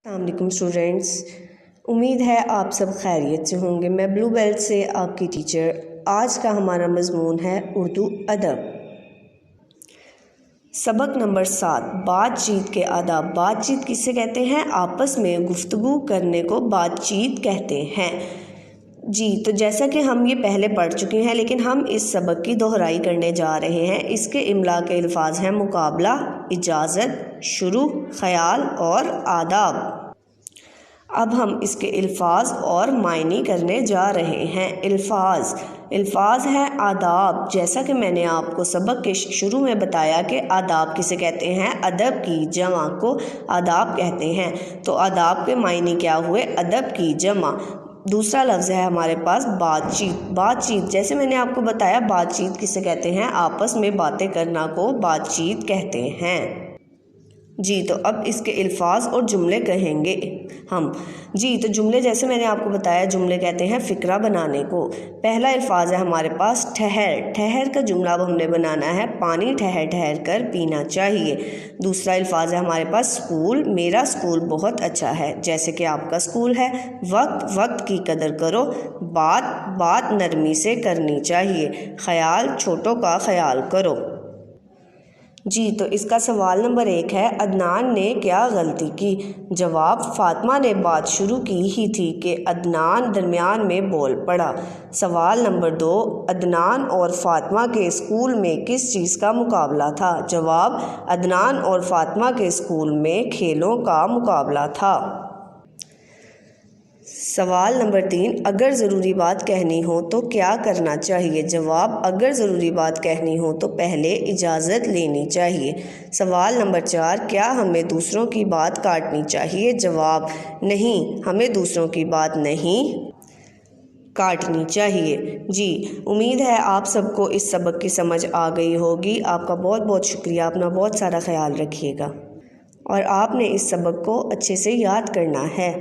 السلام علیکم اسٹوڈینٹس، امید ہے آپ سب خیریت سے ہوں گے۔ میں بلو بیلٹ سے آپ کی ٹیچر۔ آج کا ہمارا مضمون ہے اردو ادب۔ سبق نمبر 7، بات چیت کے آداب۔ بات چیت کسے کہتے ہیں؟ آپس میں گفتگو کرنے کو بات چیت کہتے ہیں۔ جی تو جیسا کہ ہم یہ پہلے پڑھ چکے ہیں، لیکن ہم اس سبق کی دہرائی کرنے جا رہے ہیں۔ اس کے املا کے الفاظ ہیں مقابلہ، اجازت، شروع، خیال اور آداب۔ اب ہم اس کے الفاظ اور معنی کرنے جا رہے ہیں۔ الفاظ ہے آداب۔ جیسا کہ میں نے آپ کو سبق کے شروع میں بتایا کہ آداب کسے کہتے ہیں؟ ادب کی جمع کو آداب کہتے ہیں۔ تو آداب کے معنی کیا ہوئے؟ ادب کی جمع۔ دوسرا لفظ ہے ہمارے پاس بات چیت۔ بات چیت جیسے میں نے آپ کو بتایا، بات چیت کسے کہتے ہیں؟ آپس میں باتیں کرنا کو بات چیت کہتے ہیں۔ جی تو اب اس کے الفاظ اور جملے کہیں گے ہم۔ جی تو جملے جیسے میں نے آپ کو بتایا، جملے کہتے ہیں فقرہ بنانے کو۔ پہلا الفاظ ہے ہمارے پاس ٹھہر۔ ٹھہر کا جملہ اب ہم نے بنانا ہے، پانی ٹھہر ٹھہر کر پینا چاہیے۔ دوسرا الفاظ ہے ہمارے پاس اسکول۔ میرا اسکول بہت اچھا ہے، جیسے کہ آپ کا اسکول ہے۔ وقت کی قدر کرو۔ بات نرمی سے کرنی چاہیے۔ خیال، چھوٹوں کا خیال کرو۔ جی تو اس کا سوال نمبر 1 ہے، عدنان نے کیا غلطی کی؟ جواب، فاطمہ نے بات شروع کی ہی تھی کہ عدنان درمیان میں بول پڑا۔ سوال نمبر 2، عدنان اور فاطمہ کے اسکول میں کس چیز کا مقابلہ تھا؟ جواب، عدنان اور فاطمہ کے اسکول میں کھیلوں کا مقابلہ تھا۔ سوال نمبر 3، اگر ضروری بات کہنی ہو تو کیا کرنا چاہیے؟ جواب، اگر ضروری بات کہنی ہو تو پہلے اجازت لینی چاہیے۔ سوال نمبر 4، کیا ہمیں دوسروں کی بات کاٹنی چاہیے؟ جواب، نہیں، ہمیں دوسروں کی بات نہیں کاٹنی چاہیے۔ جی امید ہے آپ سب کو اس سبق کی سمجھ آ گئی ہوگی۔ آپ کا بہت بہت شکریہ۔ اپنا بہت سارا خیال رکھیے گا، اور آپ نے اس سبق کو اچھے سے یاد کرنا ہے۔